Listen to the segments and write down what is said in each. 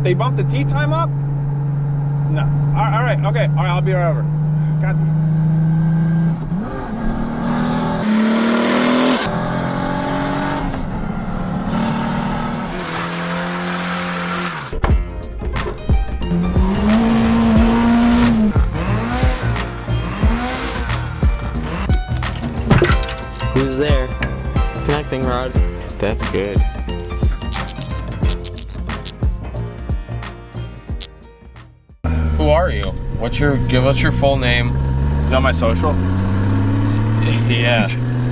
They bumped the tee time up? No. All right, okay. All right, I'll be right over. God damn. Who's there? Connecting rod. That's good. Who are you? Give us your full name. You know my social? Yeah.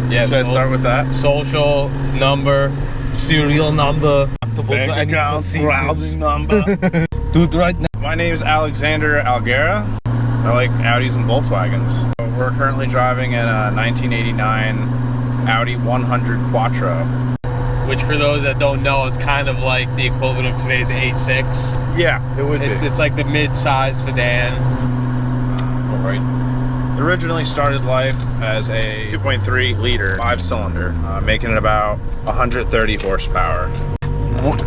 Yeah. Should I start with that? Social, number, serial number, Bank account, routing number. Dude, right now. My name is Alexander Alguera. I like Audis and Volkswagens. We're currently driving in a 1989 Audi 100 Quattro. Which, for those that don't know, it's kind of like the equivalent of today's A6. Yeah, it would be. It's like the mid-size sedan. Right. It originally started life as a 2.3 liter 5-cylinder, making it about 130 horsepower.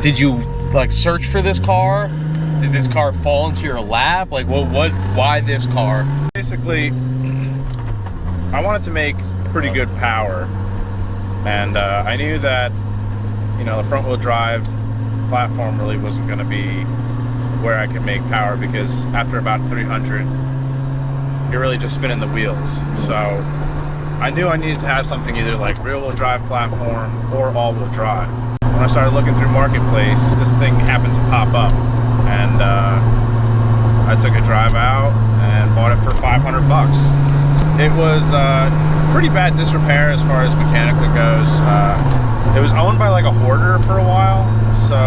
Did you like search for this car? Did this car fall into your lap? Like, why this car? Basically, I wanted to make pretty good power, and I knew that, you know, the front-wheel drive platform really wasn't going to be where I could make power, because after about 300, you're really just spinning the wheels. So I knew I needed to have something either like rear-wheel drive platform or all-wheel drive. When I started looking through Marketplace, this thing happened to pop up, and I took a drive out and bought it for 500 bucks. It was pretty bad disrepair as far as mechanically goes. It was owned by like a hoarder for a while, so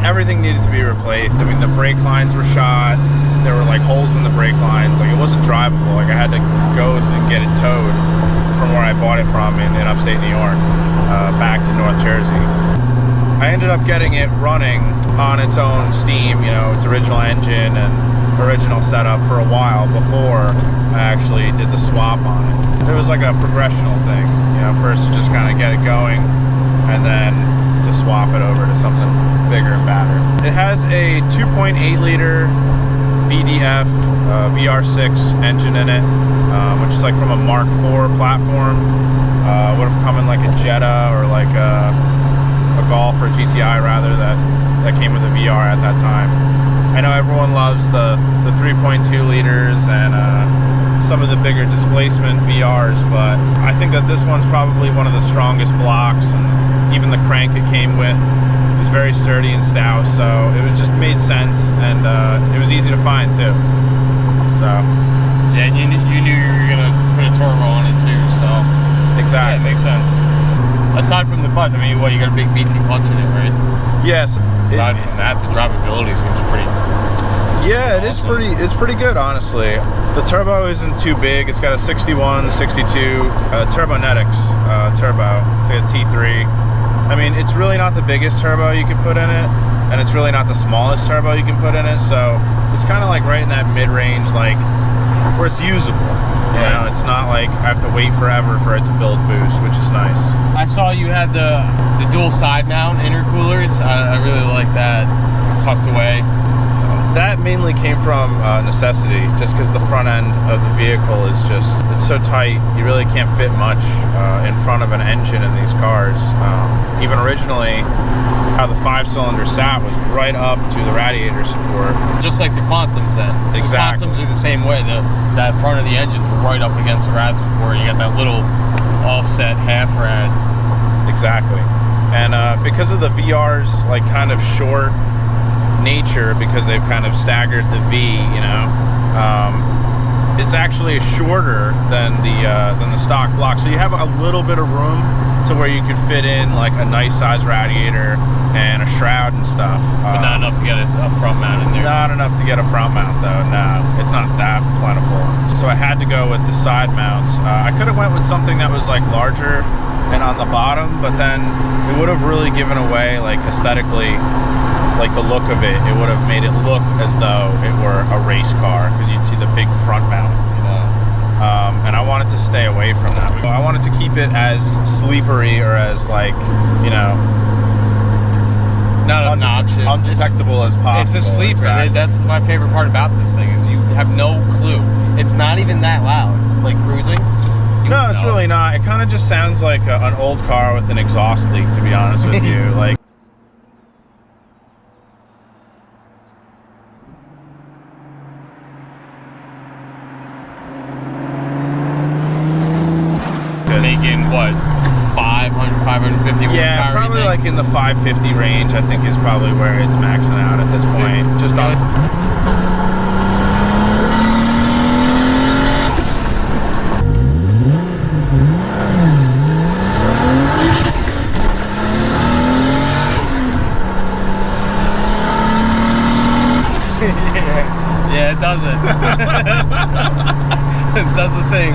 everything needed to be replaced. I mean, the brake lines were shot. There were like holes in the brake lines. Like, it wasn't drivable. Like, I had to go and get it towed from where I bought it from in upstate New York back to North Jersey. I ended up getting it running on its own steam, you know, its original engine and original setup for a while before I actually did the swap on it. It was like a progressional thing, you know, first to just kind of get it going and then to swap it over to something bigger and badder. It has a 2.8 liter VDF VR6 engine in it, which is like from a Mark IV platform. Would have come in like a Jetta or like a Golf or GTI rather that came with a VR at that time. I know everyone loves the 3.2 liters and some of the bigger displacement VRs, but I think that this one's probably one of the strongest blocks, and even the crank it came with is very sturdy and stout, so it just made sense, and it was easy to find too. So yeah, you knew you were gonna put a turbo on it too, so exactly, yeah, it makes sense. Aside from the clutch, I mean, you got a big beefy clutch in it, right? Yes. Aside from that, the drivability seems pretty. Yeah, it awesome. It's pretty good, honestly. The turbo isn't too big. It's got a 61, 62 Turbonetics turbo. It's like a T3. I mean, it's really not the biggest turbo you can put in it, and it's really not the smallest turbo you can put in it. So it's kind of like right in that mid-range, like where it's usable. You know, it's not like I have to wait forever for it to build boost, which is nice. I saw you had the dual side mount intercoolers. I really like that, tucked away. That mainly came from necessity, just because the front end of the vehicle is it's so tight, you really can't fit much in front of an engine in these cars. Even originally, how the 5-cylinder sat was right up to the radiator support. Just like the Quantums then. Exactly. The Quantums are the same way. That front of the engine's right up against the rad support. You got that little offset half rad. Exactly. And because of the VR's like kind of short nature, because they've kind of staggered the V, you know, it's actually shorter than the stock block. So you have a little bit of room to where you could fit in like a nice size radiator and a shroud and stuff. But not enough to get a front mount in there. Not enough to get a front mount though, no. It's not that plentiful. So I had to go with the side mounts. I could have went with something that was like larger and on the bottom, but then it would have really given away like aesthetically, like the look of it. It would have made it look as though it were a race car, because you'd see the big front mount. And I wanted to stay away from that. I wanted to keep it as sleepery, or as like, you know, not obnoxious. undetectable as possible. It's a sleeper. Exactly. That's my favorite part about this thing. Is you have no clue. It's not even that loud. Like cruising. No, it's really not. It kind of just sounds like an old car with an exhaust leak, to be honest with you. Like. Making what? 550 horsepower? Yeah, probably like in the 550 range, I think is probably where it's maxing out at this point. Just on. Yeah, it does it. It does the thing.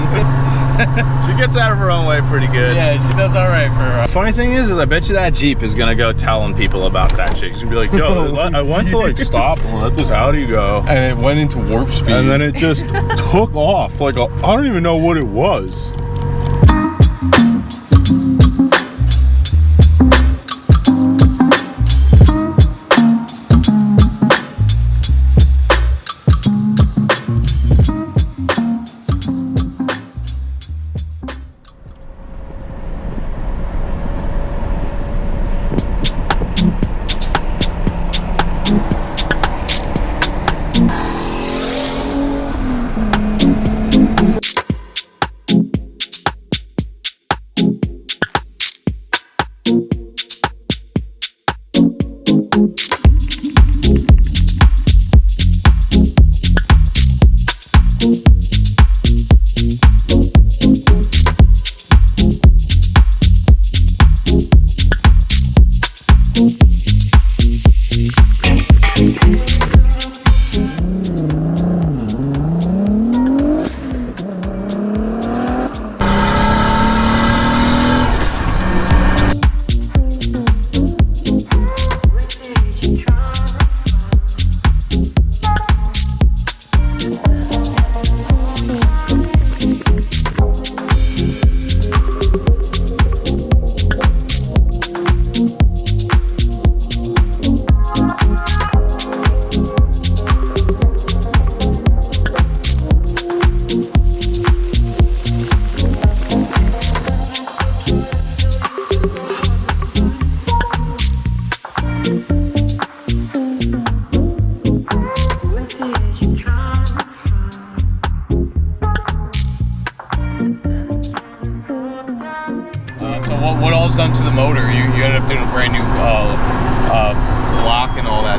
She gets out of her own way pretty good. Yeah, she does all right for her. Funny thing is I bet you that Jeep is gonna go telling people about that shit. She's gonna be like, yo, I went to like stop and let this Audi go. And it went into warp speed. And then it just took off. Like, I don't even know what it was. What all's done to the motor? You ended up doing a brand new block and all that.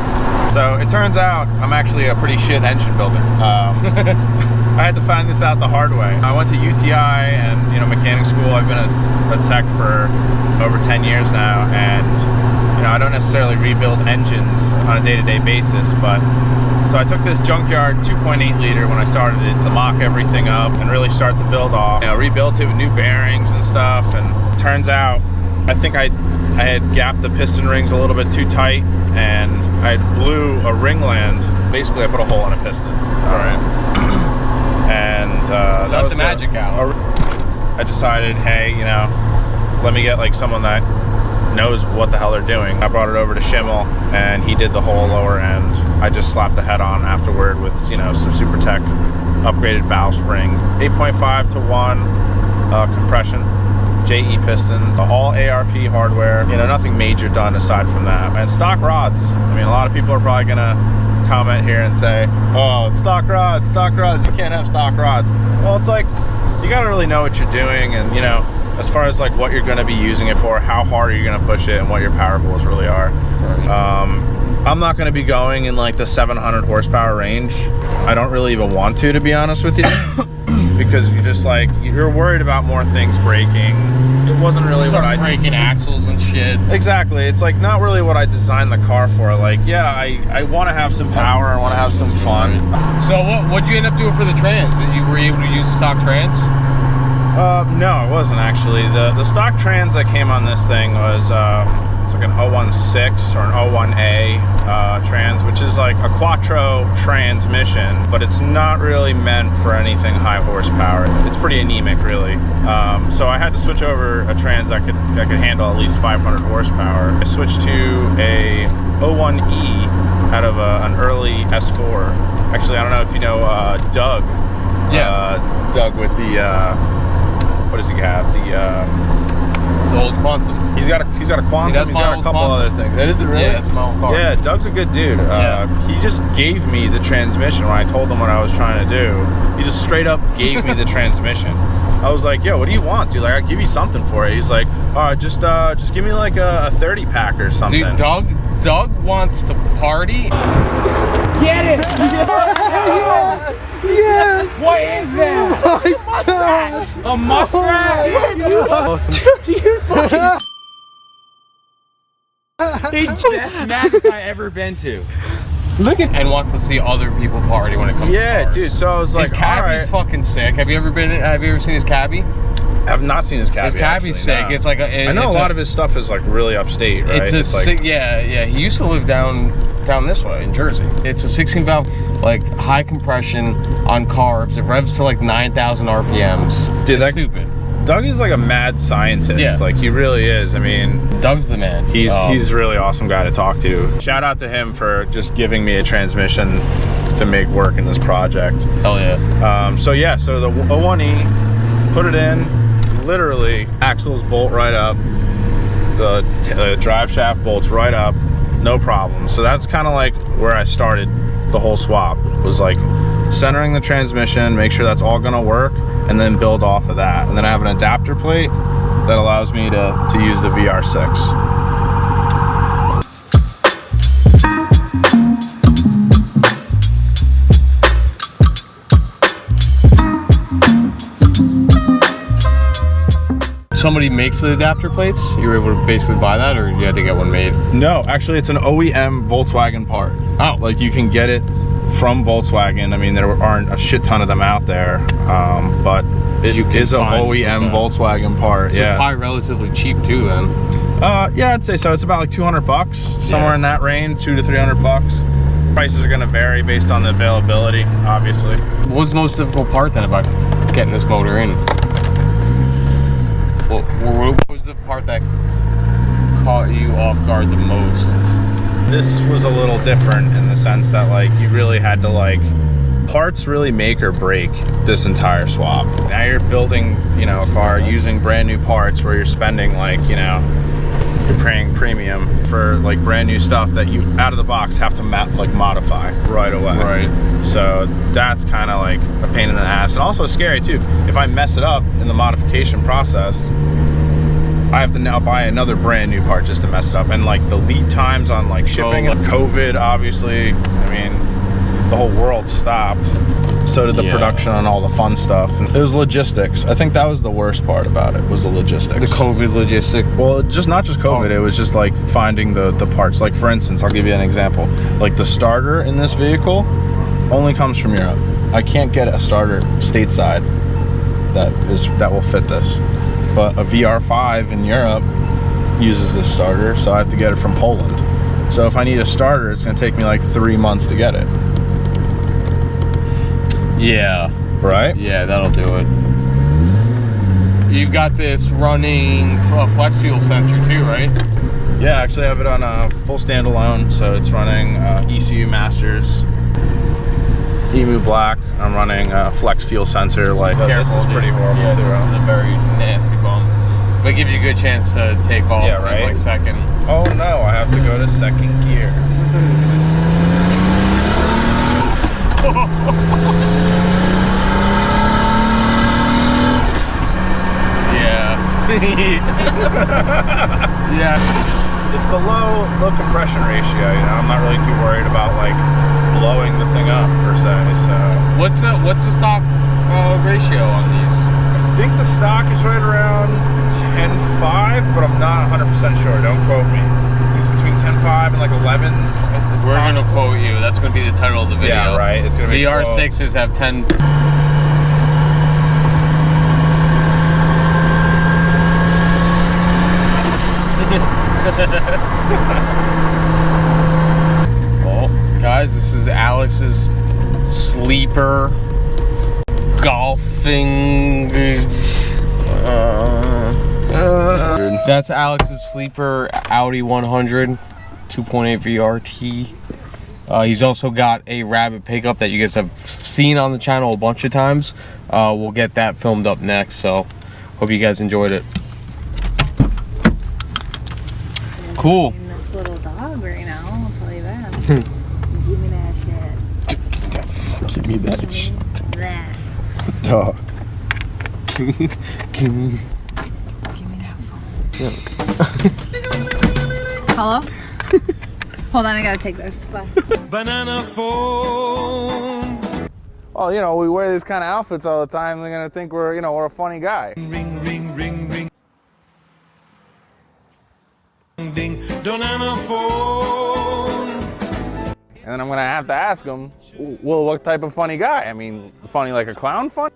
So it turns out I'm actually a pretty shit engine builder. I had to find this out the hard way. I went to UTI and mechanic school. I've been a tech for over 10 years now, and I don't necessarily rebuild engines on a day-to-day basis, but so I took this junkyard 2.8 liter when I started it to mock everything up and really start the build off. Rebuilt it with new bearings and stuff, and turns out I think I had gapped the piston rings a little bit too tight, and I blew a ringland. Basically, I put a hole in a piston. All right. And that was the magic out. I decided, hey, let me get like someone that knows what the hell they're doing. I brought it over to Schimmel, and he did the whole lower end. I just slapped the head on afterward with some Super Tech upgraded valve springs, 8.5 to 1 compression, JE pistons, all ARP hardware. Nothing major done aside from that. And stock rods. I mean, a lot of people are probably gonna comment here and say, oh, it's stock rods, you can't have stock rods. Well, it's like, you gotta really know what you're doing, and as far as like what you're gonna be using it for, how hard are you gonna push it, and what your power goals really are. I'm not gonna be going in like the 700 horsepower range. I don't really even want to be honest with you, because you're worried about more things breaking. It wasn't really what I breaking axles and shit. Exactly. It's like not really what I designed the car for. Like, yeah, I want to have some power. I want to have some fun. So what'd you end up doing for the trans? Were you able to use the stock trans? No, it wasn't actually. The stock trans that came on this thing was it's like an 016 or an 01A trans, which is like a quattro transmission, but it's not really meant for anything high horsepower. It's pretty anemic, really. So I had to switch over a trans that could handle at least 500 horsepower. I switched to a 01E out of an early S4. Actually, I don't know if you know Doug. Yeah. Doug with the what does he have? The old Quantum. He's got a Quantum. That's He's my got a old couple Quantum. other things. That is it really? Yeah, that's my old car. Yeah, Doug's a good dude. He just gave me the transmission when I told him what I was trying to do. He just straight up gave me the transmission. I was like, yo, what do you want, dude? Like, I'll give you something for it. He's like, just give me like a 30 pack or something. Dude, Doug wants to party. Get it! Yeah! What is that? A muskrat! A muskrat? Dude, you fucking... The best max I ever been to. Look at... And wants to see other people party when it comes to cars. Dude, so I was like, his cabbie's fucking sick. Have you ever seen his cabbie? I've not seen his cabbie. His cabbie's sick. No. It's like I know a lot of his stuff is like really upstate, right? It's a like, yeah. He used to live down this way in Jersey. It's a 16 valve, like high compression on carbs. It revs to like 9,000 RPMs. Dude, that's stupid. Doug is like a mad scientist. Yeah. Like he really is. I mean, Doug's the man. He's a really awesome guy to talk to. Shout out to him for just giving me a transmission to make work in this project. Hell yeah. So the 01E, put it in. Literally, axles bolt right up. The drive shaft bolts right up. No problem. So that's kind of like where I started the whole swap. Was like centering the transmission, make sure that's all gonna work, and then build off of that. And then I have an adapter plate that allows me to use the VR6. Somebody makes the adapter plates. You were able to basically buy that, or you had to get one made? No, actually, it's an OEM Volkswagen part. Oh, like you can get it from Volkswagen. I mean, there aren't a shit ton of them out there, but it is an OEM Volkswagen part. So it's probably relatively cheap too, then. Yeah, I'd say so. It's about like $200, somewhere in that range, $200 to $300. Prices are going to vary based on the availability, obviously. What was the most difficult part then about getting this motor in? What was the part that caught you off guard the most? This was a little different in the sense that like you really had to like parts really make or break this entire swap. Now you're building, you know, a car using brand new parts where you're spending like, you know, you're paying premium for like brand new stuff that you out of the box have to modify right away. Right. So that's kind of like a pain in the ass, and also scary too. If I mess it up in the modification process, I have to now buy another brand new part just to mess it up. And like the lead times on like shipping and COVID, obviously, I mean, the whole world stopped. So did the production on all the fun stuff. And it was logistics. I think that was the worst part about it, was the logistics. The COVID logistic. Well, just not just COVID, it was just like finding the parts. Like for instance, I'll give you an example. Like the starter in this vehicle only comes from Europe. I can't get a starter stateside that will fit this. But a VR5 in Europe uses this starter, so I have to get it from Poland. So if I need a starter, it's gonna take me like 3 months to get it. Yeah. Right? Yeah, that'll do it. You've got this running flex fuel sensor too, right? Yeah, actually I have it on a full standalone, so it's running ECU Masters, Emu Black. I'm running flex fuel sensor. Like this is pretty horrible too. This is a very nasty bump, but it gives you a good chance to take off in like second. Oh no, I have to go to second gear. Yeah. Yeah. It's the low compression ratio, you know. I'm not really too worried about like blowing the thing up per se. So what's the stock ratio on these? I think the stock is right around 10.5, but I'm not 100% sure. Don't quote me. It's between 10.5 and like 11s. We're gonna quote you. That's gonna be the title of the video. Yeah, right. It's gonna be VR6s have 10. Well, guys, this is Alex's sleeper golfing. That's Alex's sleeper Audi 100 2.8 VRT. He's also got a Rabbit pickup that you guys have seen on the channel a bunch of times. We'll get that filmed up next, so hope you guys enjoyed it. Cool. This little dog right now, I'll tell you that. Give me that shit. Give me that shit. That. Dog. Give me. Give me that phone. Hello? Hold on, I gotta take this. Bye. Banana phone. Well, you know, we wear these kind of outfits all the time. They're gonna think we're, you know, we're a funny guy. Ring, ring, ring, ring. Ding, banana phone. And then I'm gonna have to ask them, well, what type of funny guy? I mean, funny like a clown funny?